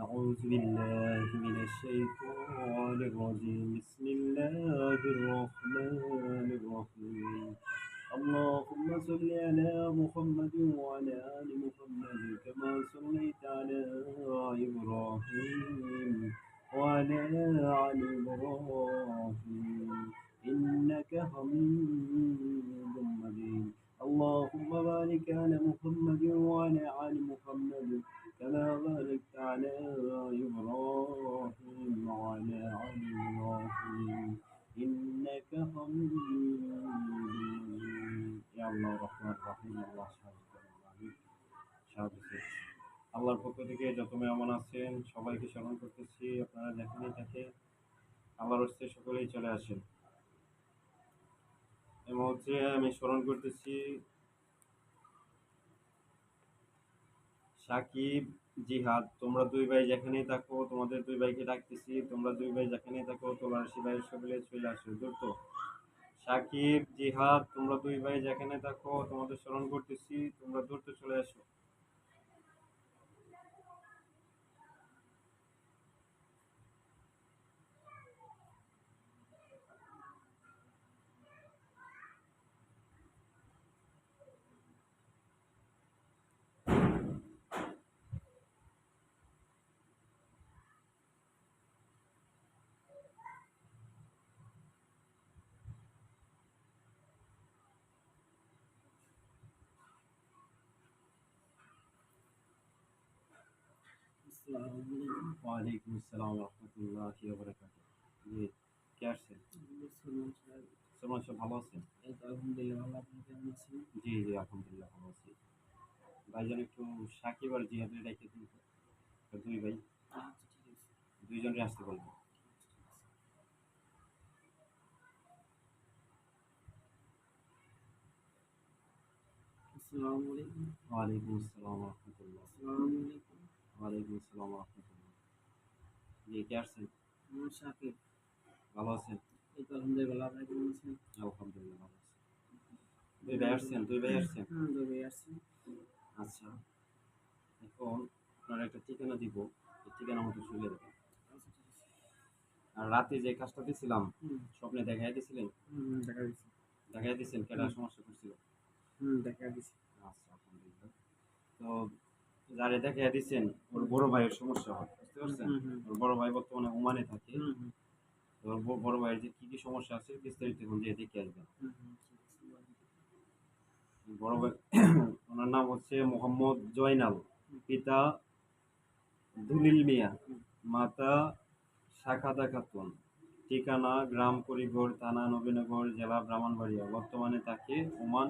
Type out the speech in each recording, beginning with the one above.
أعوذ بالله من الشيطان الرجيم بسم الله الرحمن الرحيم اللهم صل على محمد وعلى آل محمد كما صليت على إبراهيم وعلى آل إبراهيم إنك حميد مجيد اللهم بارك على محمد وعلى آل محمد كما باركت على إبراهيم وعلى آل إبراهيم إنك حميد مجيد يا الله الرحمن الرحيم الله সাহায্য করুন। আল্লাহর পক্ষ থেকে যত মেহমান আছেন সবাইকে স্মরণ করতেছি, আপনারা যেখানেই থাকে আল্লাহর হস্তে সকলেই চলে আসেন। এই মুহূর্তে আমি স্মরণ করতেছি সাকিব, জিহাদ, তোমরা দুই ভাই যেখানেই থাকো তোমাদের দুই ভাইকে ডাকতেছি, তোমরা দুই ভাই যেখানেই থাকো তোলারাশি ভাইয়ের সকলে চলে আসো দ্রুত। সাকিব, জিহাদ, তোমরা দুই ভাই যেখানে থাকো তোমাদের স্মরণ করতেছি, তোমরা দ্রুত চলে আসো। ওয়ালাইকুম আসসালাম রহমতুল্লাহি ওয়া বারাকাতুহু। জি, কে আসছেন? সলমান সাহেব ভালো আছেন? আলহামদুলিল্লাহ ভালো। আপনি কেমন আছেন? জি জি আলহামদুলিল্লাহ ভালো আছি। ভাইজান একটু সাকিব আর জিহাদের রেখে দিন তো। দুই ভাই আচ্ছা, ঠিক আছে। দুইজনকে আসতে বলবো। আসসালামু আলাইকুম। ওয়ালাইকুম আসসালাম রহমতুল্লাহ। আসসালামু আলাইকুম। ওয়ালাইকুম আসসালাম রহমতুল্লাহ। জি, কে আসছেন? আমার সাকিব। ভালো আছেন? এই তো আলহামদুলিল্লাহ। আপনি কেমন আছেন? আলহামদুলিল্লাহ ভালো আছি। দুই ভাই আসছেন? দুই ভাই আসছেন? হ্যাঁ, দুবাই আসছি। আচ্ছা, এখন আপনার একটা ঠিকানা দিব, এই ঠিকানা মতো চলে যাবেন। আচ্ছা, ঠিক আছে। আর রাতে যে কাজটা দিছিলাম হুম, স্বপ্নে দেখাই দিছিলেন, দেখা দিছি। দেখাই দিচ্ছেন কেটা হুম, সমস্যা করছিল? দেখা দিছি। আচ্ছা আলহামদুলিল্লাহ। তো যারে দেখাই দিচ্ছেন ওর বড় ভাইয়ের সমস্যা হয়, বুঝতে হুম, পারছেন? হুম, হুম, ওর বড় ভাই বর্তমানে ওমানে থাকে। হুম, হুম, তো ওর বড় ভাইয়ের যে কি কি সমস্যা আছে বিস্তারিত এখন দিয়ে দেখে আসবেন। ঠিক আছে। বড় ভাই ওনার নাম হচ্ছে মোহাম্মদ জয়নাল, পিতা দুলিল মিয়া, হুম, মাতা শাখাদা খাতুন, ঠিকানা গ্রাম করিগড়, থানা নবীনগর, জেলা ব্রাহ্মণবাড়িয়া, বর্তমানে তাকে ওমান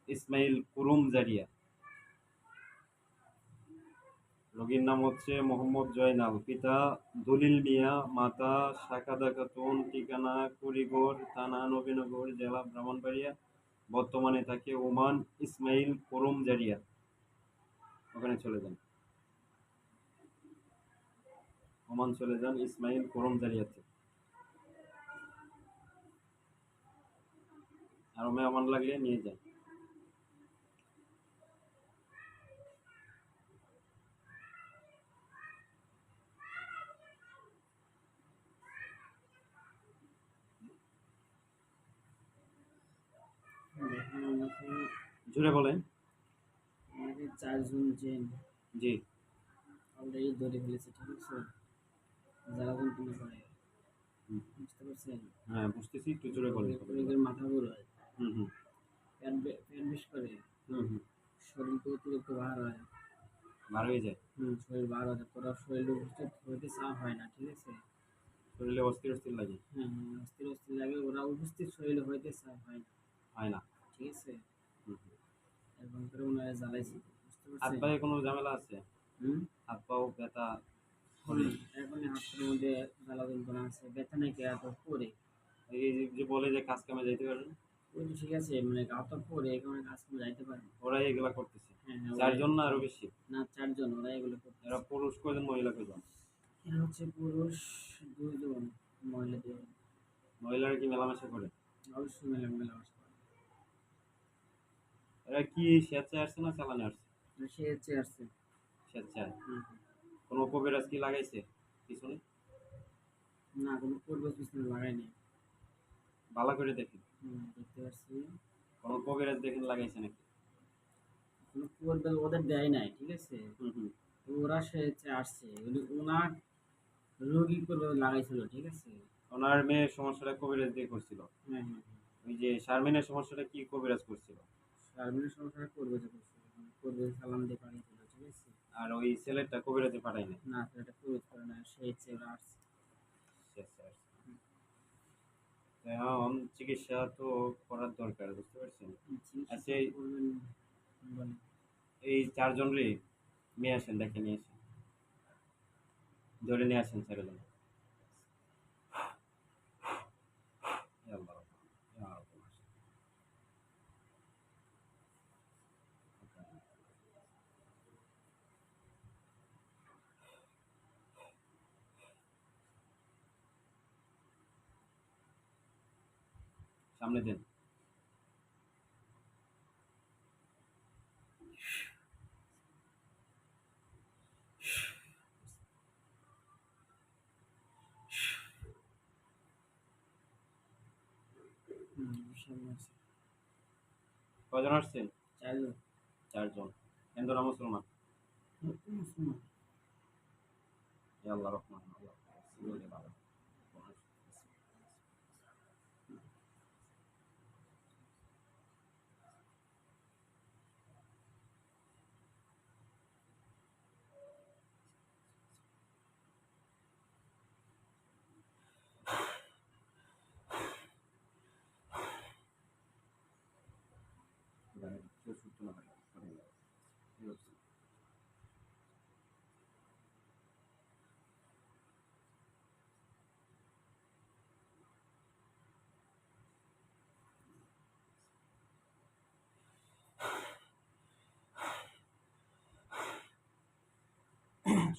ইসমাইল কুরুম জারিয়া। রোগীর নাম হচ্ছে মোহাম্মদ জয়নাল, পিতা দলিল মিয়া, মাতা শাখাদা খাতুন, ঠিকানা কুড়িগড়, থানা নবীনগর, জেলা ব্রাহ্মণবাড়িয়া, বর্তমানে তাকে ওমান ইসমাইল কুরুম জারিয়া। ওখানে চলে যান, ওমান চলে যান ইসমাইল কুরুম জারিয়াতে। আর মেহমান লাগলে নিয়ে যান। দেখেন, জুড়ে বলেন। আমাকে 4 জন জেন জি। অলরেডি ধরে ফেলেছে, ঠিক আছে? যারা যন্ত্রণা করে, হুম, বুঝতে পারছেন? হ্যাঁ বুঝতেছি, একটু জোরে বলেন কথাগুলো। রোগীর মাথা ঘুরায়, হুম হুম পেট বেশ করে, হুম হুম। শরীরকে অতিরিক্ত ভার হয়। বার হয়ে যায়। শরীর ভার হয়, তোরা শরীরে উপস্থিত হইতে চাওয়া হয় না, ঠিক আছে? শরীরে অস্থির অস্থির লাগে। হ্যাঁ, অস্থির অস্থির লাগে, ওরা উপস্থিত শরীরে হইতে চাওয়া হয় না, হয় না। ঠিক আছে? হুম হুম। এরকম করে ওনারা জ্বালাইছে, বুঝতে হাত পারছেন? পায়ে কোনো ঝামেলা আছে? হুম হাত পাও ব্যথা করে? এখন হাতের মধ্যে জ্বালা যন্ত্রণা আছে, ব্যথা নাকি এত পরে। এই যে যে বলে যে কাজ কামে যাইতে পারেন, ওই তো ঠিক আছে, মানে গাঁত পরে এই কারণে কাজ করে যাইতে পারে। ওরাই এগুলা করতেছে। হ্যাঁ, হ্যাঁ, ওরাই। চারজন না আরো বেশি? না, 4 জন, ওরা এগুলো এরা করতেছে। পুরুষ কয়জন, মহিলা কয়জন? এরা হচ্ছে পুরুষ 2 জন, মহিলা 2 জন। মহিলারা কি মেলামেশা করে? অবশ্যই মেলামেশা করে। এরা কি স্বেচ্ছায় আসছে না চালানে আসছে? সে হচ্ছে আসছে। স্বেচ্ছায়। হুম, কোনো কোনো কবিরাজ কি লাগাইছে পিছনে? না, কোনো পূর্ব পিছনে লাগাইনি। ভালো করে দেখেন, দেখতে পাচ্ছি। কোনো কবিরাজ দেখেন লাগাইছে নাকি? কোনো পূর্বে ওদের দেয় নাই, ঠিক আছে। হুম হুম। তো ওরা সে হচ্ছে আসছে, ওনার রোগী করবে লাগাইছিল, ঠিক আছে। ওনার মেয়ের সমস্যাটা কবিরাজ দিয়ে করছিল। হ্যাঁ হ্যাঁ হ্যাঁ। ওই যে শারমিনের সমস্যাটা কি কবিরাজ করছিল? শারমিনের সমস্যা করবে যে করছিল, করবে সালাম দিয়ে পাঠিয়েছিল, ঠিক আছে। আর ওই ছেলেটা কবিরাজে পাঠায় নাই। না, সেটা করবে করে না, সে হচ্ছে ওরা আসছে। শেষ শেষ। এখন চিকিৎসা তো করার দরকার, বুঝতে পারছেন? চিকিৎসা আচ্ছা করবেন বলে। এই চারজন রে নিয়ে আসেন, দেখে নিয়ে আসেন, ধরে নিয়ে আসেন ছেলেজন। সামনে দেন। সামনে আছে। কজন আসছেন? চারজন। চারজন। হিন্দু না মুসলমান? মুসলমান। আল্লাহ রহমান, আল্লাহ বলে ভালো। কেউ সুস্থ না হয়, এই হচ্ছে।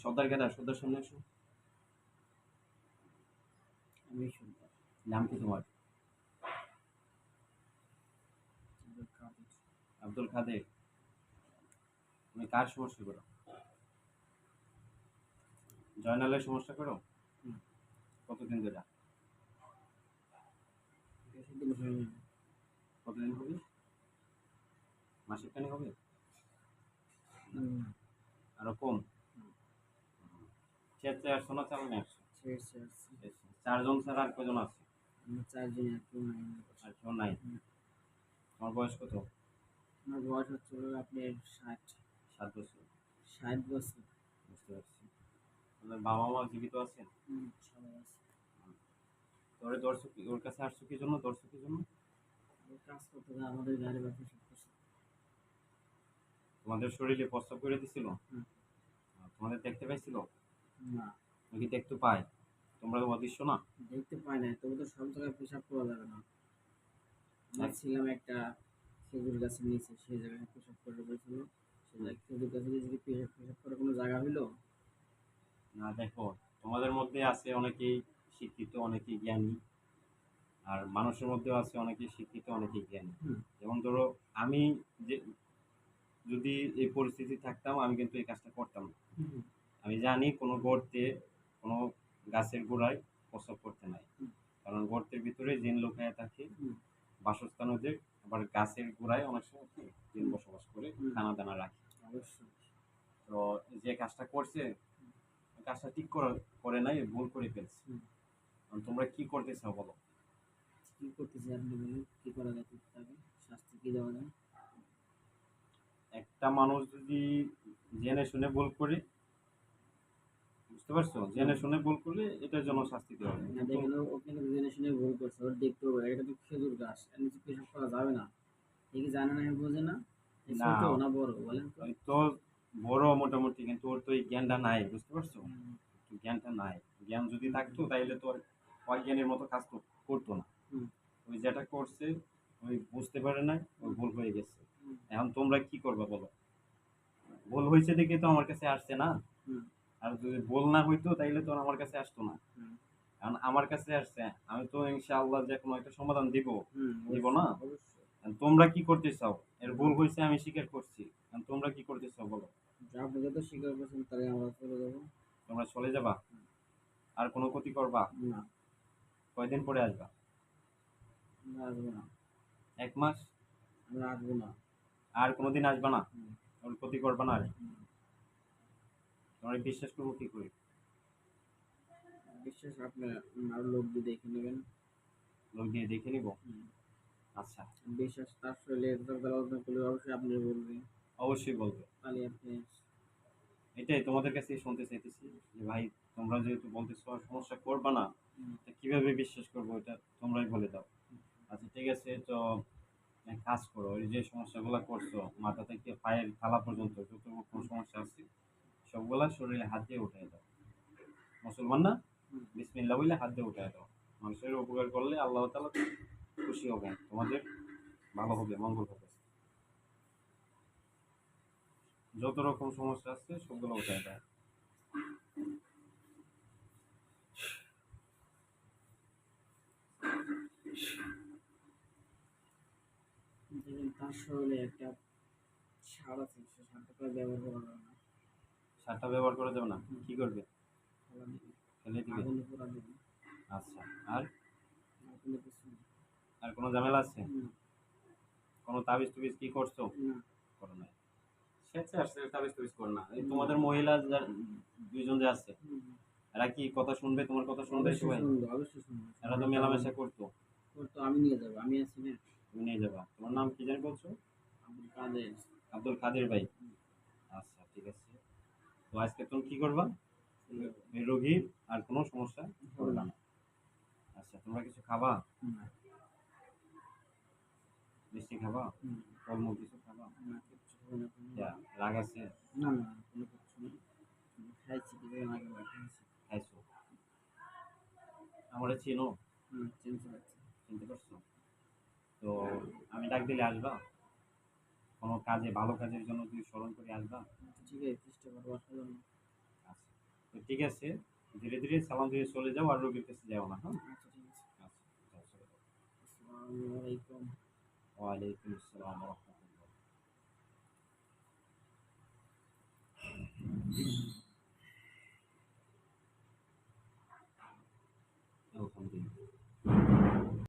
সর্দার কেডা? সর্দার সামনে আসো। আমি শুনতাম। নাম কি তোমার? কাদের। আব্দুল কাদের। তুমি কার সমস্যা করো? জয়নালের সমস্যা করো? হুম। কতদিন ধরে? বেশি দিন হয়নি। কতদিন হবে? মাসিক খানি হবে? হুম। আরো কম? হুম। চেতে আসছো না চালানে আসছো? ছেড়েছে আসছে। চারজন ছাড়া আর কজন আছে? আমরা চারজনই, আর কেউ নাই আমাদের পাশে। আর কেউ নাই? হুম। তোমার বয়স কত? আমার বয়স হচ্ছে হলো আপনার 60। 7 বছর। 60 বছর। বুঝতে পারছি। তোমার বাবা মা জীবিত আছেন? সবাই আছে। তোরে ধরছো কি, ওর কাছে আসছো কি জন্য, ধরছো কি জন্য? ও কাজ করতে যায়, আমাদের গাড়ি ব্যবসা সব কিছু। তোমাদের শরীরে প্রস্রাব করে দিছিল? হুম। তোমাদের দেখতে পাইছিল না, নাকি দেখতে পায়? তোমরা তো অদৃশ্য না? দেখতে পাই না, তবু তো সব জায়গায় পেশাব করা যাবে না। আমরা ছিলাম একটা খেজুর গাছের নিচে, সেই জায়গায় পেশাব করে বলছিল। সেই জায়গায় খেজুর গাছের নিচে কি পেশাব পেশাব করার কোনো জায়গা হইলো? না দেখো, তোমাদের মধ্যে আছে অনেকেই শিক্ষিত, অনেকেই জ্ঞানী, আর মানুষের মধ্যেও আছে অনেকেই শিক্ষিত, অনেকেই জ্ঞানী। হুম। যেমন ধরো আমি যে, যদি এই পরিস্থিতি থাকতাম আমি কিন্তু এই কাজটা করতাম না। হুম। আমি জানি কোনো গর্তে, কোনো গাছের গোড়ায় প্রস্রাব করতে নাই, হুম। কারণ গর্তের ভিতরে জিন লুকায়া থাকে, হুম। বাসস্থান ওদের। আবার গাছের গোড়ায় অনেক সময় কি জিন বসবাস করে, হুম। খানা দানা রাখে। অবশ্যই। তো যে কাজটা করছে, ওই কাজটা ঠিক করে নাই, ভুল করে ফেলছে। হুম। এখন তোমরা কি করতে চাও বলো? কি করতেছি আপনি বলুন, কি করা যায় তাকে? শাস্তি কি দেওয়া যায়? একটা মানুষ যদি জেনে শুনে ভুল করে, বুঝতে পারছো, জেনে শুনে ভুল করলে এটার জন্য শাস্তি দেওয়া হবে, না, কিন্তু দেখেন ও কিন্তু জেনে শুনে ভুল করছে, ওর দেখতে হবে, এটা তো খেজুর গাছ, এর নিচে পেশাব করা যাবে না। এ কি জানে না, এ বোঝে না? এ না, ছোট না বড় বলেন তো? ওই তো বড় মোটামুটি, কিন্তু ওর তো এই জ্ঞানটা নাই, বুঝতে পারছো? হুম। জ্ঞানটা নাই। জ্ঞান যদি থাকতো তাইলে তো আর অজ্ঞানের মতো কাজ করতো না। হুম। ওই যেটা করছে, ওই বুঝতে পারে না, ওই ভুল হয়ে গেছে। হুম। এখন তোমরা কি করবে বলো? ভুল হয়েছে দেখে তো আমার কাছে আসছে না। হুম। আর যদি ভুল না হইতো তাইলে তো আর আমার কাছে আসতো না। হুম। কারণ আমার কাছে আসছে, আমি তো ইনশাআল্লাহ যে কোনো একটা সমাধান দিব, হুম। দিব না? অবশ্যই অবশ্যই। এখন তোমরা কি করতে চাও? এর ভুল হয়েছে আমি স্বীকার করছি, এখন তোমরা কি করতে চাও বলো? যা বুঝে তো স্বীকার করছেন, তাহলে আমরা চলে যাবো। তোমরা চলে যাবা? আর কোনো ক্ষতি করবা? না, কয়দিন পরে আসবা? আমরা আসবো না। 1 মাস? আমরা আসবো না। আর কোনোদিন আসবা না? হুম, ওর ক্ষতি করবা না আর? হুম। তোমরা বিশ্বাস করবো কি করে? বিশ্বাস আপনার আরো লোক দিয়ে দেখে নেবেন। লোক দিয়ে দেখে নিব? হুম। আচ্ছা, বিশ্বাস তার শরীরে আলোচনা করলে অবশ্যই আপনি বলবেন। অবশ্যই বলবে। তাহলে আপনি এটাই তোমাদের কাছে শুনতে চাইতেছি যে ভাই, তোমরা যেহেতু বলতেছো আর সমস্যা করবা না, হুম, তা কিভাবে বিশ্বাস করবো এটা তোমরাই বলে দাও। আচ্ছা ঠিক আছে, তো এক কাজ করো, ওই যে সমস্যাগুলো করছো মাথা থেকে পায়ের থালা পর্যন্ত যত রকম সমস্যা আছে সবগুলা শরীরে হাত দিয়ে উঠাই দাও। মুসলমান না? হুম। বিসমিল্লাহ বলে হাত দিয়ে উঠাই দাও। মানুষের উপকার করলে আল্লাহ তাআলা খুশি হবে, তোমাদের ভালো হবে, মঙ্গল হবে। যত রকম সমস্যা আছে সবগুলো উঠাই দাও। দেখেন তার শরীরে একটা সার আছে, সে সারটা ব্যবহার করা যাবে না। সারটা ব্যবহার করা যাবে না? কি করবে? ফেলা দিবে, ফেলে দিবে? আগুনে পোড়া দিবে। আচ্ছা, আর আর কোনো কিছু না। আর কোনো ঝামেলা আছে? হুম, কোনো তাবিজ টুবিজ কি করছো? না। করো নাই? স্বেচ্ছা আসছে, তাবিজ টুবিজ করো না। এই হুম, তোমাদের মহিলা দুইজন যে আছে, হুম, এরা কি কথা শুনবে? তোমার কথা শুনবে অবশ্যই সবাই? শুনবো, অবশ্যই শুনবো। এরা তো মেলামেশা করতো। তো আমি নিয়ে যাবো, আমি আছি না। তুমি নিয়ে যাবা? তোমার নাম কি জানি বলছো? আব্দুল কাদের। আব্দুল কাদের ভাই? হুম, আচ্ছা ঠিক আছে। তো আজকে তুমি কি করবা? চলে যাবো। এই রোগীর আর কোনো সমস্যা হবে করবে না। না। আচ্ছা, তোমরা কিছু খাবা? হুম, মিষ্টি খাবা? হুম, ফলমূল কিছু খাবা? না, কিচ্ছু হবে না, যা রাগ আছে? না, না, কোনো কিচ্ছু না। আমি খাইছি, কিছুদিন আগে খাইছি। খাইছো? আমারে চিনো? হুম, চিনতে পারছি। চিনতে পারছো? তো আমি ডাক দিলে আসবা? কোনো কাজে, ভালো কাজের জন্য যদি স্মরণ করে আসবা? ঠিক আছে, চেষ্টা করবো আসার জন্য। আচ্ছা, তো ঠিক আছে, ধীরে ধীরে সালাম দিয়ে চলে যাও, আর রোগীর কাছে যাও না, হ্যাঁ? আচ্ছা, ঠিক আছে। আচ্ছা, যাও চলে যাও। আসসালামু আলাইকুম। ওয়ালাইকুম আসসালাম ওয়া রাহমাতুল্লাহ।